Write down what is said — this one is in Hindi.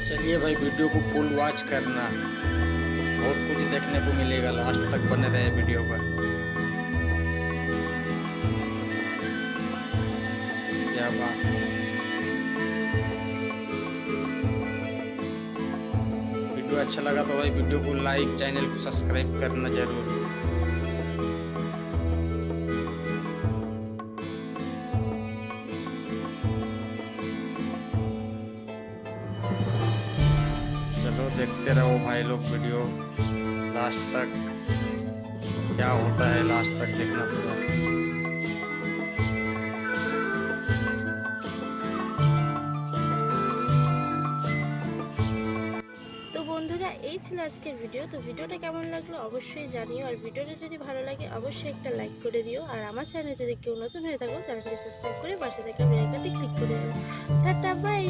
चलिए भाई, वीडियो को फुल वॉच करना, बहुत कुछ देखने को मिलेगा। लास्ट तक बने रहे वीडियो पर। क्या बात है। वीडियो अच्छा लगा तो भाई वीडियो को लाइक, चैनल को सब्सक्राइब करना जरूर। चलो देखते रहो भाई लोग वीडियो लास्ट तक। क्या होता है लास्ट तक देखना पड़ेगा। তো বন্ধুরা, এই ছিল আজকের ভিডিও। তো ভিডিওটা কেমন লাগলো অবশ্যই জানিও, আর ভিডিওটা যদি ভালো লাগে অবশ্যই একটা লাইক করে দিও। আর আমার চ্যানেলে যদি কেউ নতুন হয়ে থাকো, চ্যানেলটি সাবস্ক্রাইব করে পাশে থাকা বেল আইকনটি ক্লিক করে দিও। Tata, by.